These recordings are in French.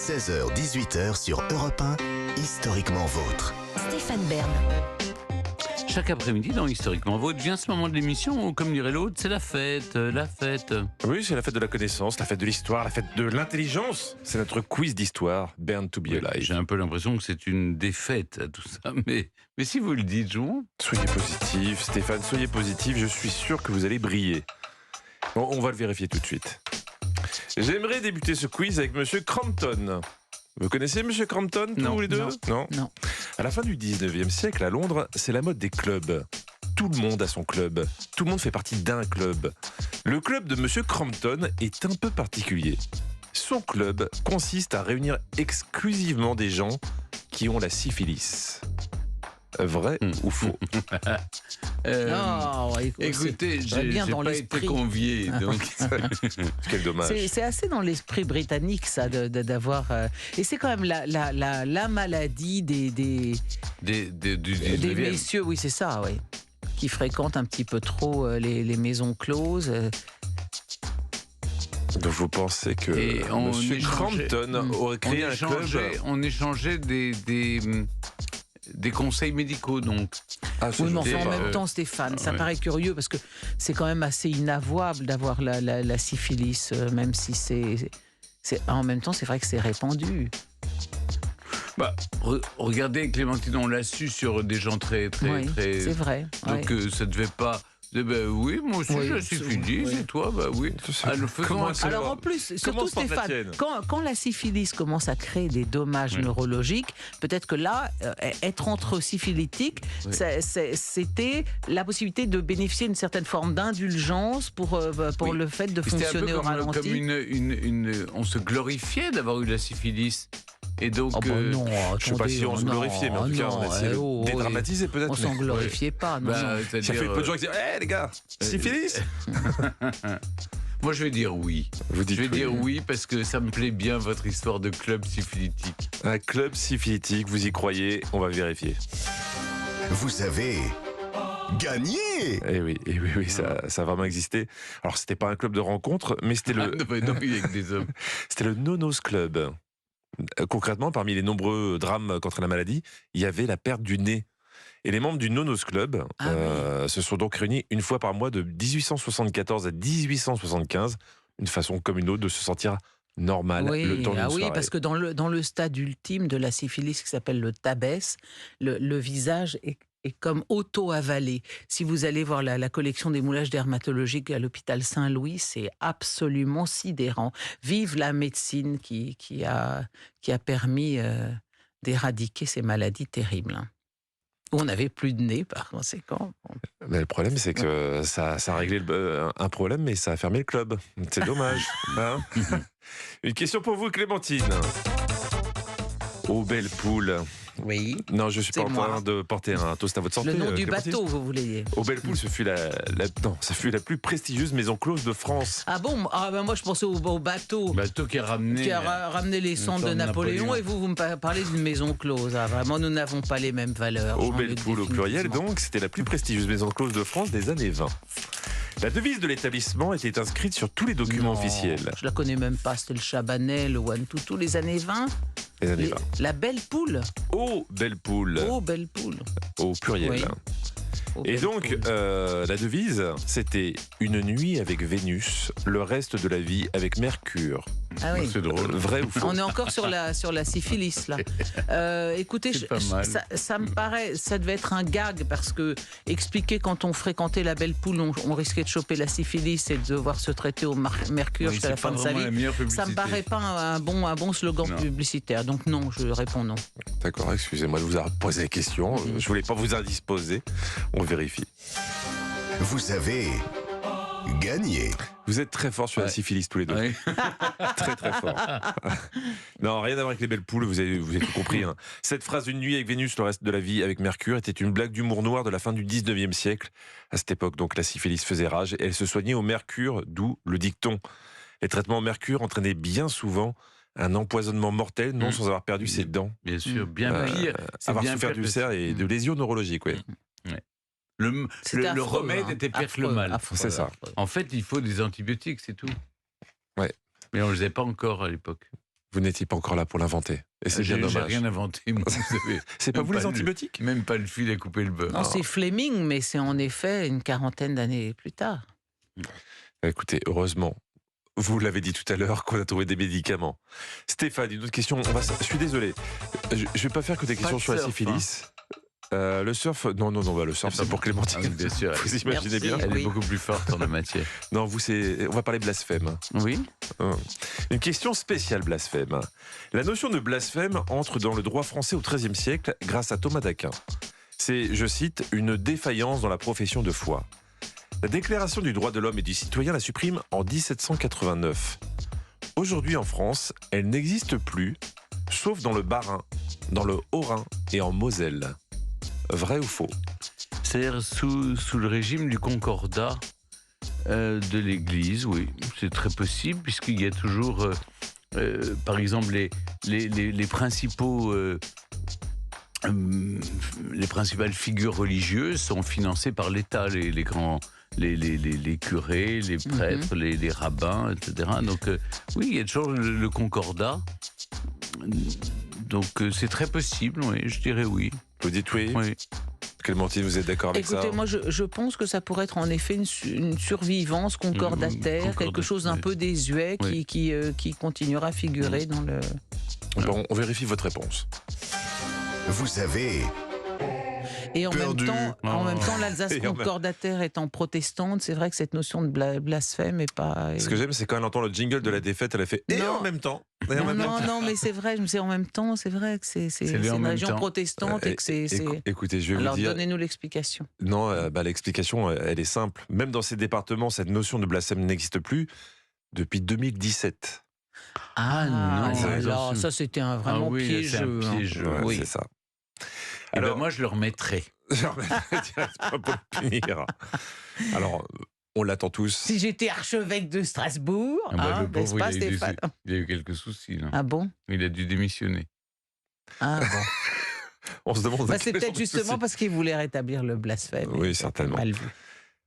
16h-18h sur Europe 1, Historiquement Vôtre. Stéphane Bern. Chaque après-midi dans Historiquement Vôtre vient ce moment de l'émission où, comme dirait l'autre, c'est la fête, la fête. Oui, c'est la fête de la connaissance, la fête de l'histoire, la fête de l'intelligence. C'est notre quiz d'histoire, Born to be Alive. J'ai un peu l'impression que c'est une défaite à tout ça, mais si vous le dites, jouons. Soyez positif, Stéphane, soyez positif, je suis sûr que vous allez briller. Bon, on va le vérifier tout de suite. J'aimerais débuter ce quiz avec Monsieur Crampton. Vous connaissez Monsieur Crampton, tous les deux ? Non. À la fin du 19e siècle, à Londres, c'est la mode des clubs. Tout le monde a son club. Tout le monde fait partie d'un club. Le club de Monsieur Crampton est un peu particulier. Son club consiste à réunir exclusivement des gens qui ont la syphilis. Vrai ou faux ? Écoutez, j'ai pas été convié, donc quel dommage. C'est assez dans l'esprit britannique, ça, d'avoir... Et c'est quand même la maladie des messieurs, oui, c'est ça, oui, qui fréquentent un petit peu trop les maisons closes. Donc vous pensez que Monsieur Crampton aurait créé un club ? On échangeait des conseils médicaux, donc. Oui, mais enfin, en même temps, Stéphane, ça paraît curieux parce que c'est quand même assez inavouable d'avoir la syphilis, même si c'est en même temps, c'est vrai que c'est répandu. Regardez, Clémentine, on l'a su sur des gens très... c'est vrai. Donc ça devait pas... oui, moi aussi je suis syphilis, et toi, oui. Alors en plus, surtout Stéphane, quand la syphilis commence à créer des dommages neurologiques, peut-être que là, être entre syphilitiques, c'était la possibilité de bénéficier d'une certaine forme d'indulgence pour le fait de fonctionner au ralenti. Comme on se glorifiait d'avoir eu la syphilis. Et donc, non, je ne sais pas si on se glorifiait, mais en tout cas, on a essayé de dédramatiser peut-être. On s'en glorifiait pas, non. Ça fait peu de gens qui disent « les gars, syphilis !» Moi, je vais dire oui. Je vais dire oui parce que ça me plaît bien, votre histoire de club syphilitique. Un club syphilitique, vous y croyez ? On va vérifier. Vous avez gagné ! Eh oui, ça a vraiment existé. Alors, c'était pas un club de rencontre, mais c'était le... non, il y a que des hommes. C'était le Nonos Club. Concrètement, parmi les nombreux drames contre la maladie, il y avait la perte du nez. Et les membres du Nonos Club se sont donc réunis une fois par mois de 1874 à 1875, une façon comme une autre de se sentir normal le temps d'une soirée. Oui, parce que dans le stade ultime de la syphilis qui s'appelle le tabès, le visage est comme auto-avalé. Si vous allez voir la collection des moulages dermatologiques à l'hôpital Saint-Louis, c'est absolument sidérant. Vive la médecine qui a permis d'éradiquer ces maladies terribles. On n'avait plus de nez, par conséquent. Mais le problème, c'est que ça a réglé un problème, mais ça a fermé le club. C'est dommage. Hein ? Une question pour vous, Clémentine. Ô belle poule. Oui. Non, je suis pas en train de porter un toast à votre santé. Le nom du Clémentine. bateau, vous voulez. Au Belle Poule, ça fut la plus prestigieuse maison close de France. Ah bon ? Moi, je pensais au bateau. Bateau qui a ramené les cendres de Napoléon. Et vous me parlez d'une maison close. Ah, vraiment, nous n'avons pas les mêmes valeurs. Au Belle Poule, au pluriel, donc, c'était la plus prestigieuse maison close de France des années 20. La devise de l'établissement était inscrite sur tous les documents officiels. Je la connais même pas. C'était le Chabanais, le One-Toutou, les années 20. Les années 20. La Belle Poule. Au Belle Poule. Au Belle Poule. Au pluriel. Oui. Et donc, la devise, c'était une nuit avec Vénus, le reste de la vie avec Mercure. Ah oui. C'est drôle. Vrai ou faux ? On est encore sur la syphilis, là. Écoutez, ça me paraît, ça devait être un gag, parce que expliquer quand on fréquentait la Belle Poule, on risquait de choper la syphilis et de devoir se traiter au mercure jusqu'à la fin de sa vie. Ça me paraît pas un bon slogan publicitaire. Donc non, je réponds non. D'accord, excusez-moi de vous avoir posé la question. Je voulais pas vous indisposer. On vérifie. Vous avez gagné. Vous êtes très forts sur la syphilis tous les deux. Oui. Très très fort. Non, rien à voir avec les belles poules, vous avez tout compris. Hein. Cette phrase « une nuit avec Vénus, le reste de la vie avec Mercure » était une blague d'humour noir de la fin du 19e siècle. À cette époque, donc, la syphilis faisait rage et elle se soignait au mercure, d'où le dicton. Les traitements au mercure entraînaient bien souvent un empoisonnement mortel, non sans avoir perdu ses dents. Bien sûr, bien pire. Avoir souffert d'ulcères et de lésions neurologiques, oui. Le remède était pire que le mal. C'est ça. En fait, il faut des antibiotiques, c'est tout. Ouais. Mais on ne le faisait pas encore à l'époque. Vous n'étiez pas encore là pour l'inventer. Et c'est bien J'ai dommage. rien inventé, moi, vous savez. C'est pas Même vous les le- antibiotiques? Même pas le fil à couper le beurre. Non, c'est Fleming, mais c'est en effet une quarantaine d'années plus tard. Écoutez, heureusement, vous l'avez dit tout à l'heure qu'on a trouvé des médicaments. Stéphane, une autre question. Je suis désolé. Je vais pas faire que des questions de sur la surf, syphilis. Le surf, non, le surf, c'est pour Clémentine. Ah oui, bien sûr. Vous imaginez Merci. bien? Elle Oui. est beaucoup plus forte en la matière. Non, on va parler blasphème. Oui. Une question spéciale blasphème. La notion de blasphème entre dans le droit français au XIIIe siècle grâce à Thomas d'Aquin. C'est, je cite, une défaillance dans la profession de foi. La Déclaration du droit de l'homme et du citoyen la supprime en 1789. Aujourd'hui en France, elle n'existe plus, sauf dans le Bas-Rhin, dans le Haut-Rhin et en Moselle. Vrai ou faux? C'est-à-dire sous le régime du concordat de l'Église, oui. C'est très possible, puisqu'il y a toujours, par exemple, les principaux... les principales figures religieuses sont financées par l'État, les grands, les curés, les prêtres, les rabbins, etc. Donc oui, il y a toujours le concordat. Donc c'est très possible, oui, je dirais oui. Vous dites oui? Oui. Clémentine, vous êtes d'accord avec ça? Écoutez, moi, je pense que ça pourrait être en effet une survivance concordataire, quelque chose d'un oui. peu désuet Oui. qui continuera à figurer dans le... Bon, on vérifie votre réponse. Vous avez Et en Perdu. même temps, l'Alsace Et en même- concordataire étant protestante, c'est vrai que cette notion de blasphème est pas... Ce que j'aime, c'est quand elle entend le jingle de la défaite, elle a fait « et Non. en même temps ». Et en même temps. Non, mais c'est vrai, je me dis en même temps, c'est vrai que c'est le en une même région temps. protestante et que c'est... Écoutez, je vais Alors vous dire... donnez-nous l'explication. Non, l'explication, elle est simple. Même dans ces départements, cette notion de blasphème n'existe plus depuis 2017. Ah non, ça, alors ça c'était vraiment Ah oui, c'est un piégeux. hein. piège. Ouais, Oui. c'est ça. Alors Alors, moi, je le remettrai. directement pour le punir. Alors, on l'attend tous. Si j'étais archevêque de Strasbourg, Ah bah, le n'est-ce pauvre, pas il a eu des- Stéphane? Il a eu quelques soucis. Là. Ah bon? Il a dû démissionner. Ah bon. On se demande. Bah, quels c'est sont peut-être les justement soucis. parce qu'il voulait rétablir le blasphème. Oui, Et certainement. mal vu.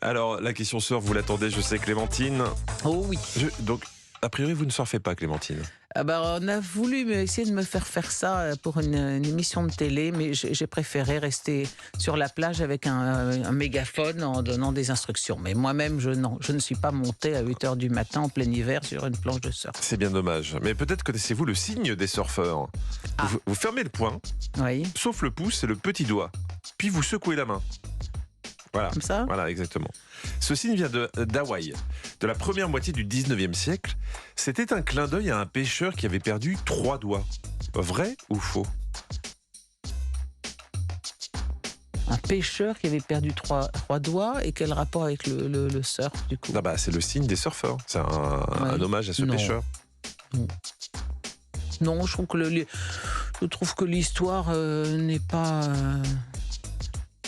Alors, la question sœur, vous l'attendez, je sais, Clémentine. Oh oui. Donc, a priori, vous ne surfez pas, Clémentine. Ah bah, on a voulu essayer de me faire ça pour une émission de télé, mais j'ai préféré rester sur la plage avec un mégaphone en donnant des instructions. Mais moi-même, je ne suis pas monté à 8h du matin en plein hiver sur une planche de surf. C'est bien dommage. Mais peut-être connaissez-vous le signe des surfeurs. Ah. Vous fermez le poing, Oui, sauf le pouce et le petit doigt. Puis vous secouez la main. Voilà. comme ça. Voilà, exactement. Ce signe vient d'Hawaï, de la première moitié du 19e siècle. C'était un clin d'œil à un pêcheur qui avait perdu 3 doigts. Vrai ou faux? Un pêcheur qui avait perdu trois doigts, et quel rapport avec le surf du coup? Ah bah, c'est le signe des surfeurs. C'est un hommage à ce Non. pêcheur. Non, je trouve que l'histoire n'est pas...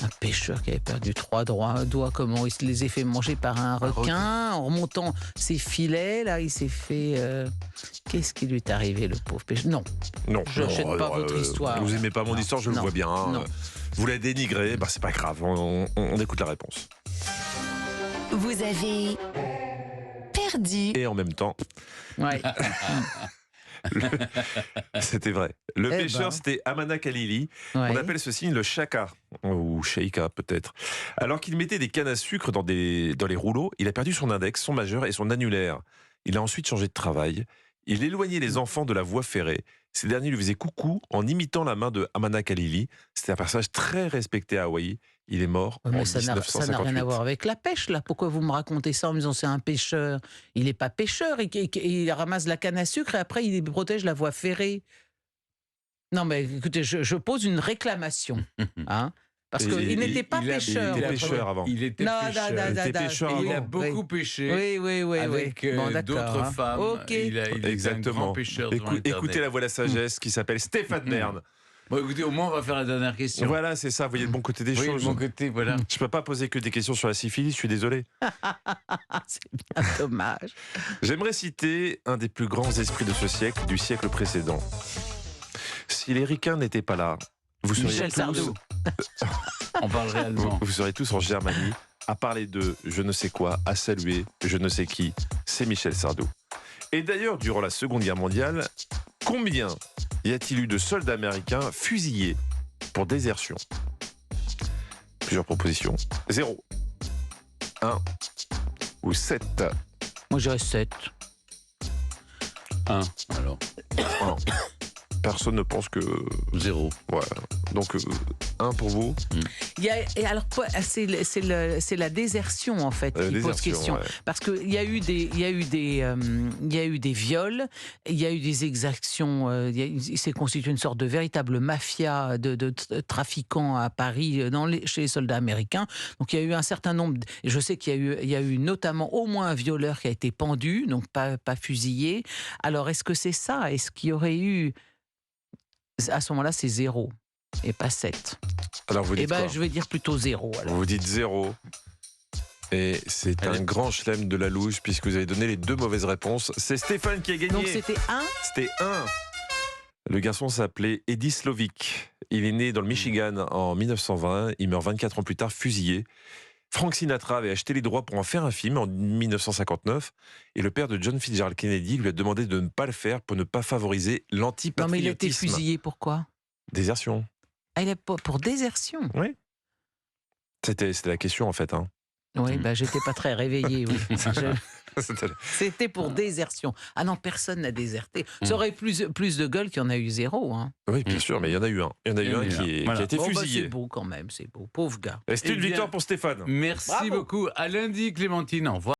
un pêcheur qui avait perdu 3 doigts, comment il se les a fait manger par un requin. En remontant ses filets, là, il s'est fait... Qu'est-ce qui lui est arrivé, le pauvre pêcheur? Non, Non. Je n'achète non, pas votre histoire. Vous aimez pas mon Non, histoire, je le non, vois bien. non. Vous la dénigrez, bah c'est pas grave. On écoute la réponse. Vous avez perdu. Et en même temps, ouais. c'était vrai. Le Eh pêcheur, ben. c'était Amana Khalili. ouais. On appelle ce signe le shaka, ou sheika peut-être. Alors qu'il mettait des cannes à sucre dans les rouleaux, il a perdu son index, son majeur et son annulaire. Il a ensuite changé de travail. Il éloignait les enfants de la voie ferrée. Ces derniers lui faisaient coucou en imitant la main de Amana Khalili. C'était un personnage très respecté à Hawaï. Il est mort en Mais ça n'a 1958. rien à voir avec la pêche, là. Pourquoi vous me racontez ça en me disant c'est un pêcheur? Il n'est pas pêcheur, il ramasse la canne à sucre et après il protège la voie ferrée. Non, mais écoutez, je pose une réclamation. Hein, parce qu'il n'était pas pêcheur. il était pêcheur avant. Il était Non, pêcheur. non, Il était pêcheur Il a avant. beaucoup pêché. Oui. Avec Bon, d'accord, d'autres hein. femmes. Ok. Il était un Exactement. grand pêcheur devant Écoutez Internet. la voix de la sagesse qui s'appelle Stéphane Bern. Bon, écoutez, au moins, on va faire la dernière question. Voilà, c'est ça. Vous voyez le bon côté des Oui, de choses. mon côté, voilà. Je peux pas poser que des questions sur la syphilis, je suis désolé. C'est bien dommage. J'aimerais citer un des plus grands esprits de ce siècle, du siècle précédent. Si les ricains n'étaient pas là, vous seriez Michel tous, Sardou. On parlerait allemand. vous seriez tous en Germanie à parler de je ne sais quoi, à saluer je ne sais qui. C'est Michel Sardou. Et d'ailleurs, durant la Seconde Guerre mondiale, Combien y a-t-il eu de soldats américains fusillés pour désertion? Plusieurs propositions. 0, 1 ou 7. Moi, je dirais 7. 1, alors. 1. Personne ne pense que... 0. Voilà. Donc, 1 pour vous. Et alors, c'est la désertion, en fait, qui pose question. Ouais. Parce qu'il y a eu des viols, il y a eu des exactions, il s'est constitué une sorte de véritable mafia de trafiquants à Paris, chez les soldats américains. Donc, il y a eu un certain nombre... Je sais qu'il y a eu notamment au moins un violeur qui a été pendu, donc pas fusillé. Alors, est-ce que c'est ça? Est-ce qu'il y aurait eu... À ce moment-là, c'est 0 et pas 7. Alors, vous dites quoi? Je vais dire plutôt 0. Alors. Vous dites 0. Et c'est un grand chelem de la louche puisque vous avez donné les 2 mauvaises réponses. C'est Stéphane qui a gagné. Donc c'était 1. C'était 1. Le garçon s'appelait Eddie Slovic. Il est né dans le Michigan en 1920. Il meurt 24 ans plus tard, fusillé. Frank Sinatra avait acheté les droits pour en faire un film en 1959. Et le père de John Fitzgerald Kennedy lui a demandé de ne pas le faire pour ne pas favoriser l'antipatriotisme. Non, mais il a été fusillé, pourquoi? Désertion. Ah, il est pour désertion. Oui. C'était la question en fait. Hein. Oui, j'étais pas très réveillé. Oui. C'était- C'était pour désertion. Ah non, personne n'a déserté. Ça aurait plus de gueule qu'il y en a eu 0. Hein. Oui, bien sûr, mais il y en a eu un. Il y en a eu un qui a été fusillé. C'est beau quand même, c'est beau. Pauvre gars. Et c'était une victoire pour Stéphane. Merci Bravo. beaucoup. À lundi, Clémentine. Au revoir.